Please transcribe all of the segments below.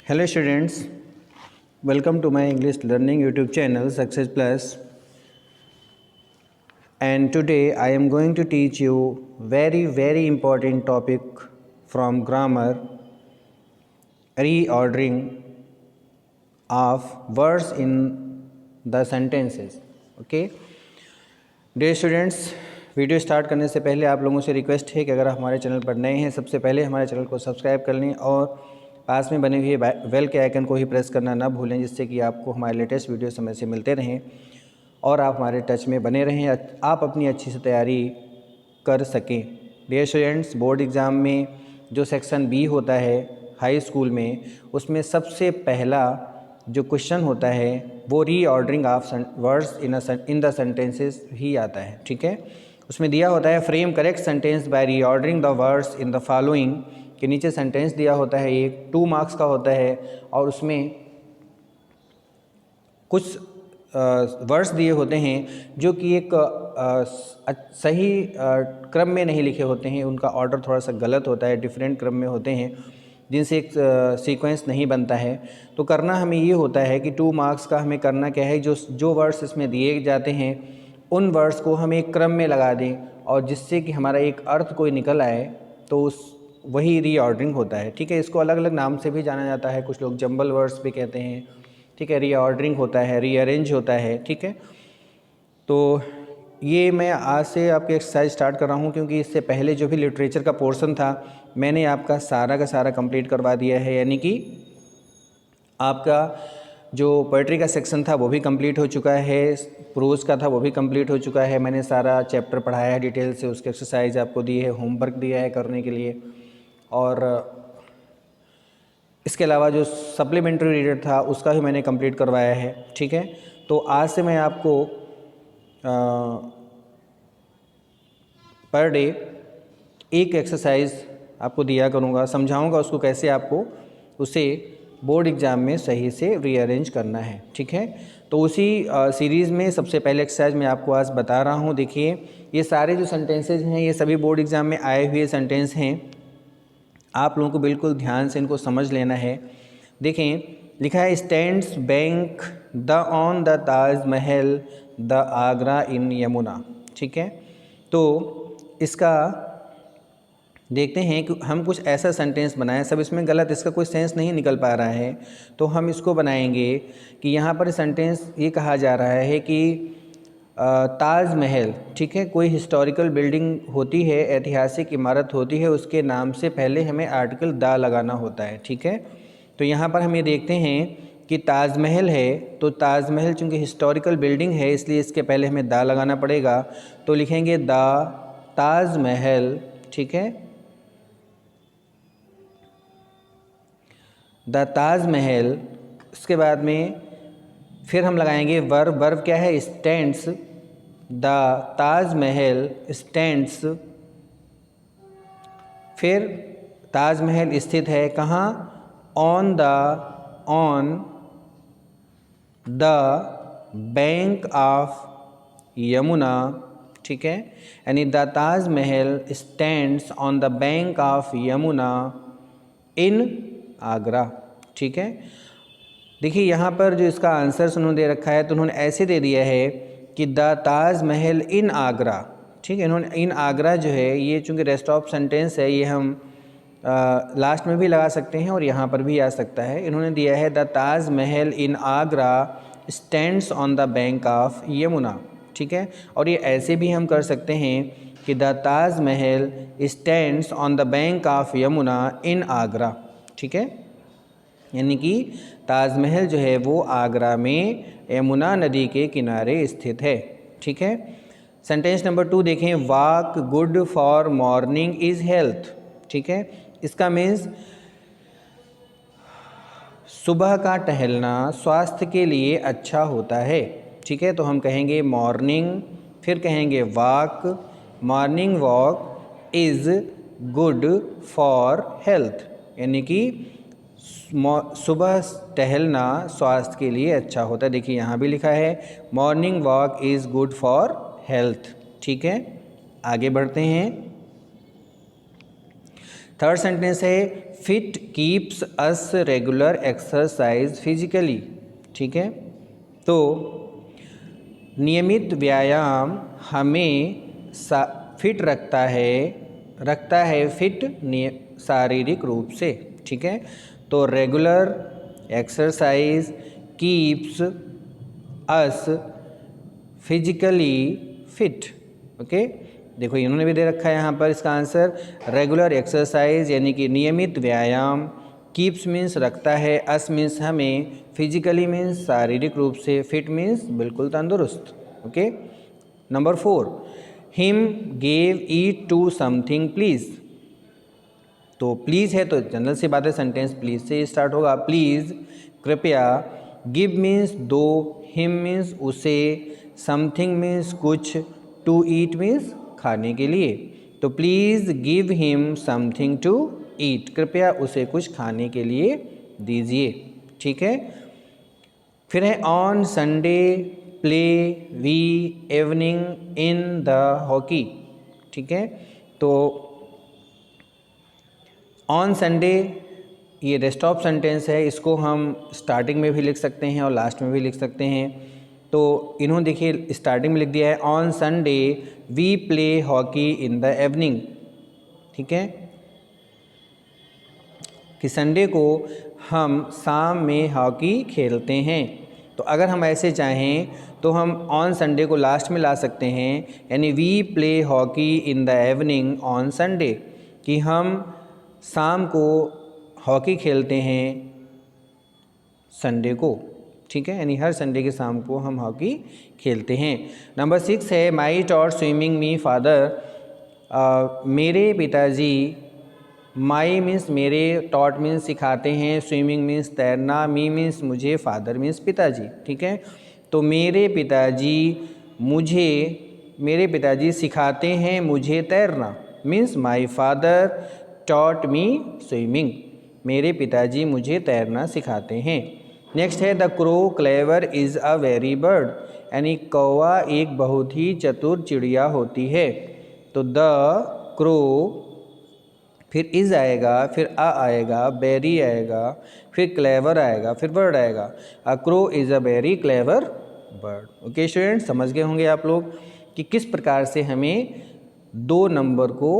Hello students, welcome to my English learning YouTube channel Success Plus, and today I am going to teach you very important topic from grammar, reordering of words in the sentences. Okay, dear students, video start करने से पहले आप लोगों से request है कि अगर आप हमारे चैनल पर नए हैं सबसे पहले हमारे चैनल को सब्सक्राइब कर लें और पास में बने हुए बेल के आइकन को ही प्रेस करना ना भूलें, जिससे कि आपको हमारे लेटेस्ट वीडियो समय से मिलते रहें और आप हमारे टच में बने रहें, आप अपनी अच्छी से तैयारी कर सकें। डियर स्टूडेंट्स, बोर्ड एग्ज़ाम में जो सेक्शन बी होता है हाई स्कूल में, उसमें सबसे पहला जो क्वेश्चन होता है वो reordering of words in the sentences ही आता है। ठीक है, उसमें दिया होता है frame correct sentence by reordering the words in the following के नीचे सेंटेंस दिया होता है, एक 2 मार्क्स का होता है और उसमें कुछ वर्ड्स दिए होते हैं जो कि एक सही क्रम में नहीं लिखे होते हैं, उनका ऑर्डर थोड़ा सा गलत होता है, डिफरेंट क्रम में होते हैं जिनसे एक सीक्वेंस नहीं बनता है। तो करना हमें ये होता है कि 2 मार्क्स का हमें करना क्या है, जो वर्ड्स इसमें दिए जाते हैं उन वर्ड्स को हम एक क्रम में लगा दें और जिससे कि हमारा एक अर्थ कोई निकल आए, तो वही रीऑर्डरिंग होता है। ठीक है, इसको अलग अलग नाम से भी जाना जाता है, कुछ लोग जंबल वर्ड्स भी कहते हैं। ठीक है, रीऑर्डरिंग होता है, रीअरेंज होता है। ठीक है, तो ये मैं आज से आपकी एक्सरसाइज स्टार्ट कर रहा हूँ क्योंकि इससे पहले जो भी लिटरेचर का पोर्शन था मैंने आपका सारा का सारा कंप्लीट करवा दिया है, यानी कि आपका जो पोएट्री का सेक्शन था वो भी कंप्लीट हो चुका है, प्रोज का था वो भी कंप्लीट हो चुका है। मैंने सारा चैप्टर पढ़ाया है डिटेल से, उसके एक्सरसाइज आपको दी है, होमवर्क दिया है करने के लिए, और इसके अलावा जो सप्लीमेंट्री रीडर था उसका भी मैंने कंप्लीट करवाया है। ठीक है, तो आज से मैं आपको पर डे एक एक्सरसाइज आपको दिया करूँगा, समझाऊँगा उसको कैसे आपको उसे बोर्ड एग्ज़ाम में सही से रीअरेंज करना है। ठीक है, तो उसी सीरीज़ में सबसे पहले एक्सरसाइज मैं आपको आज बता रहा हूँ। देखिए, ये सारे जो सेंटेंसेज हैं ये सभी बोर्ड एग्ज़ाम में आए हुए सेंटेंस हैं, आप लोगों को बिल्कुल ध्यान से इनको समझ लेना है। देखें, लिखा है stands bank the on the Taj Mahal the Agra इन यमुना। ठीक है, तो इसका देखते हैं कि हम कुछ ऐसा सेंटेंस बनाएं, सब इसमें गलत, इसका कोई सेंस नहीं निकल पा रहा है, तो हम इसको बनाएंगे कि यहाँ पर सेंटेंस ये कहा जा रहा है कि ताज महल, ठीक है, कोई हिस्टोरिकल बिल्डिंग होती है, ऐतिहासिक इमारत होती है, उसके नाम से पहले हमें आर्टिकल द लगाना होता है। ठीक है, तो यहाँ पर हम ये देखते हैं कि ताजमहल है, तो ताजमहल चूँकि हिस्टोरिकल बिल्डिंग है इसलिए इसके पहले हमें द लगाना पड़ेगा, तो लिखेंगे द ताजमहल। ठीक है, द ताजमहल। उसके बाद में फिर हम लगाएंगे वर्ब क्या है, स्टैंड्स, द ताजमहल स्टैंड्स। फिर ताजमहल स्थित है कहाँ, on the bank of Yamuna. ठीक है, यानी the Taj Mahal stands on the bank of Yamuna in Agra. ठीक है, देखिए यहाँ पर जो इसका आंसर उन्होंने दे रखा है तो उन्होंने ऐसे दे दिया है कि द ताजमहल इन आगरा। ठीक है, इन्होंने इन आगरा जो है ये चूँकि रेस्ट ऑफ सेंटेंस है, ये हम लास्ट में भी लगा सकते हैं और यहाँ पर भी आ सकता है। इन्होंने दिया है the Taj Mahal in Agra stands on the bank of Yamuna. ठीक है, और ये ऐसे भी हम कर सकते हैं कि the Taj Mahal stands on the bank of Yamuna in Agra. ठीक है, यानी कि ताजमहल जो है वो आगरा में यमुना नदी के किनारे स्थित है। ठीक है, सेंटेंस नंबर 2 देखें, walk good for morning is health. ठीक है, इसका मीन्स सुबह का टहलना स्वास्थ्य के लिए अच्छा होता है। ठीक है, तो हम कहेंगे मॉर्निंग, फिर कहेंगे walk, morning walk is good for health, यानी कि सुबह टहलना स्वास्थ्य के लिए अच्छा होता है। देखिए यहाँ भी लिखा है morning walk is good for health. ठीक है, आगे बढ़ते हैं। थर्ड सेंटेंस है fit keeps us regular exercise physically. ठीक है, तो नियमित व्यायाम हमें फिट रखता है फिट शारीरिक रूप से। ठीक है, तो regular exercise keeps us physically fit. Okay, देखो इन्होंने भी दे रखा है यहाँ पर इसका आंसर। रेगुलर एक्सरसाइज यानी कि नियमित व्यायाम, कीप्स मीन्स रखता है, अस मीन्स हमें, फिजिकली मीन्स शारीरिक रूप से, फिट मीन्स बिल्कुल तंदुरुस्त। Okay, number 4, him gave eat to something please. तो प्लीज़ है तो जनरल सी बात है, सेंटेंस प्लीज़ से स्टार्ट होगा। प्लीज़ कृपया, गिव मीन्स दो, हिम मीन्स उसे, समथिंग मीन्स कुछ, टू ईट मीन्स खाने के लिए। तो please give him something to eat, कृपया उसे कुछ खाने के लिए दीजिए। ठीक है, फिर है on Sunday play we evening in the hockey. ठीक है, तो ऑन संडे ये रेस्ट ऑफ सेंटेंस है, इसको हम स्टार्टिंग में भी लिख सकते हैं और लास्ट में भी लिख सकते हैं। तो इन्होंने देखिए स्टार्टिंग में लिख दिया है on Sunday we play hockey in the evening. ठीक है, कि संडे को हम शाम में हॉकी खेलते हैं। तो अगर हम ऐसे चाहें तो हम ऑन संडे को लास्ट में ला सकते हैं, यानी we play hockey in the evening on Sunday, कि हम शाम को हॉकी खेलते हैं संडे को। ठीक है, यानी हर संडे के शाम को हम हॉकी खेलते हैं। नंबर 6 है माई टॉट स्विमिंग मी फादर। मेरे पिताजी, माई मीन्स मेरे, टॉट मीन्स सिखाते हैं, स्विमिंग मीन्स तैरना, मी मीन्स मुझे, फादर मीन्स पिताजी। ठीक है, तो मेरे पिताजी सिखाते हैं मुझे तैरना, means my father taught me swimming, मेरे पिताजी मुझे तैरना सिखाते हैं। नेक्स्ट है the crow clever is a very bird, यानी कौवा एक बहुत ही चतुर चिड़िया होती है। तो द क्रो, फिर इज़ आएगा, फिर आएगा, बेरी आएगा, फिर क्लेवर आएगा, फिर बर्ड आएगा। A crow is a very clever bird. Okay student, समझ गए होंगे आप लोग कि किस प्रकार से हमें 2 नंबर को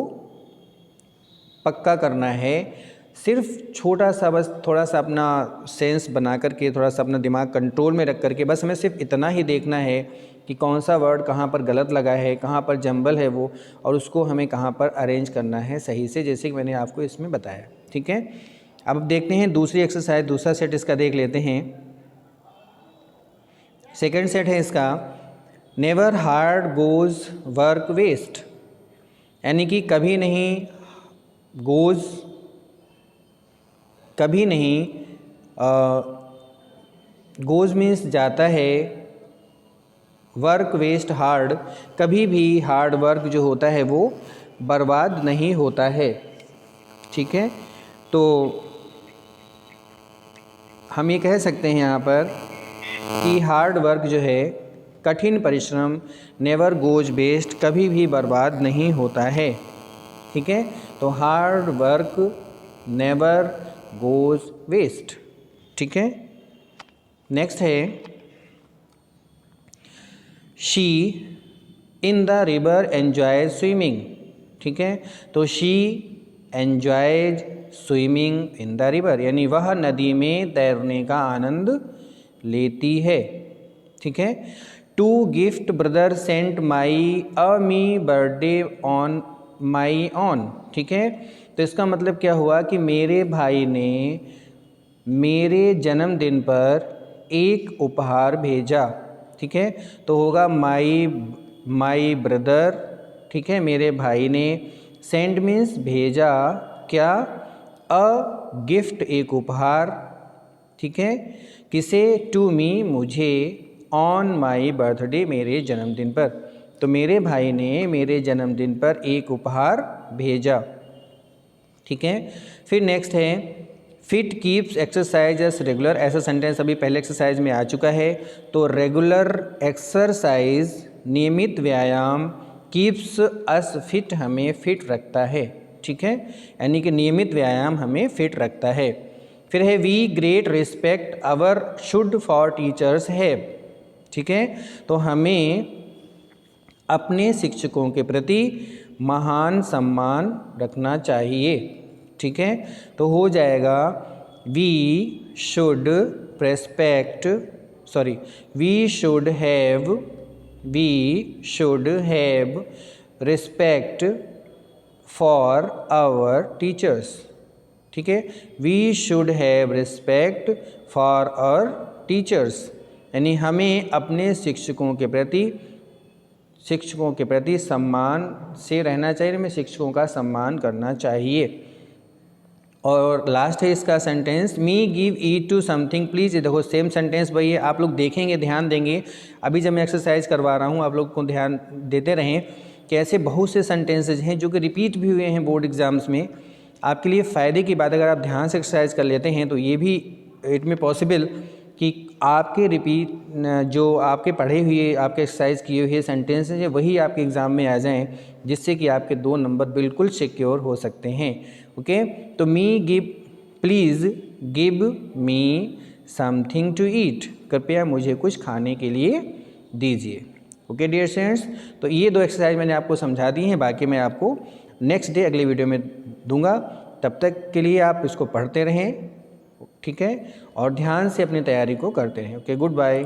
पक्का करना है। सिर्फ छोटा सा, बस थोड़ा सा अपना सेंस बना करके, थोड़ा सा अपना दिमाग कंट्रोल में रख करके, बस हमें सिर्फ इतना ही देखना है कि कौन सा वर्ड कहाँ पर गलत लगा है, कहाँ पर जंबल है वो, और उसको हमें कहाँ पर अरेंज करना है सही से, जैसे कि मैंने आपको इसमें बताया। ठीक है, अब देखते हैं दूसरी एक्सरसाइज, दूसरा सेट इसका देख लेते हैं। सेकेंड सेट है इसका never hard goes work waste, यानी कि कभी नहीं, गोज कभी नहीं, गोज मीन्स जाता है, वर्क वेस्ट हार्ड, कभी भी हार्ड वर्क जो होता है वो बर्बाद नहीं होता है। ठीक है, तो हम ये कह सकते हैं यहाँ पर कि हार्ड वर्क जो है, कठिन परिश्रम, नेवर गोज वेस्ट, कभी भी बर्बाद नहीं होता है। ठीक है, तो hard work never goes waste. ठीक है, नेक्स्ट है she in the river enjoys swimming. ठीक है, तो she enjoys swimming in the river, यानी वह नदी में तैरने का आनंद लेती है। ठीक है, to gift brother sent my a me birthday on my on. ठीक है, तो इसका मतलब क्या हुआ कि मेरे भाई ने मेरे जन्मदिन पर एक उपहार भेजा। ठीक है, तो होगा माई ब्रदर। ठीक है, मेरे भाई ने, सेंड मीन्स भेजा, क्या, अ गिफ्ट एक उपहार। ठीक है, किसे, टू मी मुझे, ऑन माई बर्थडे मेरे जन्मदिन पर, तो मेरे भाई ने मेरे जन्मदिन पर एक उपहार भेजा। ठीक है, फिर नेक्स्ट है फिट कीप्स एक्सरसाइज रेगुलर, ऐसा सेंटेंस अभी पहले एक्सरसाइज में आ चुका है। तो रेगुलर एक्सरसाइज, नियमित व्यायाम, कीप्स अस फिट, हमें फिट रखता है। ठीक है, यानी कि नियमित व्यायाम हमें फिट रखता है। फिर है we great respect our should for teachers have, ठीक है, तो हमें अपने शिक्षकों के प्रति महान सम्मान रखना चाहिए, ठीक है। तो हो जाएगा we should respect, sorry, we should have respect for our teachers, ठीक है, we should have respect for our teachers, यानी हमें अपने शिक्षकों के प्रति सम्मान से रहना चाहिए, हमें शिक्षकों का सम्मान करना चाहिए। और लास्ट है इसका sentence, me give eat to something please. ये देखो सेम सेंटेंस वही है, आप लोग देखेंगे, ध्यान देंगे, अभी जब मैं एक्सरसाइज करवा रहा हूँ आप लोग को ध्यान देते रहें कि ऐसे बहुत से सेंटेंसेज हैं जो कि रिपीट भी हुए हैं बोर्ड एग्जाम्स में। आपके लिए फ़ायदे की बात, अगर आप ध्यान से एक्सरसाइज कर लेते हैं तो ये भी इट में पॉसिबल कि आपके रिपीट जो आपके पढ़े हुए, आपके एक्सरसाइज किए हुए सेंटेंसेज हैं वही आपके एग्ज़ाम में आ जाएं, जिससे कि आपके 2 नंबर बिल्कुल सिक्योर हो सकते हैं। ओके, तो please give me something to eat, कृपया मुझे कुछ खाने के लिए दीजिए। ओके डियर स्टूडेंट्स, तो ये 2 एक्सरसाइज मैंने आपको समझा दी हैं, बाकी मैं आपको नेक्स्ट डे अगले वीडियो में दूंगा। तब तक के लिए आप इसको पढ़ते रहें, ठीक है, और ध्यान से अपनी तैयारी को करते रहें। Okay, good bye.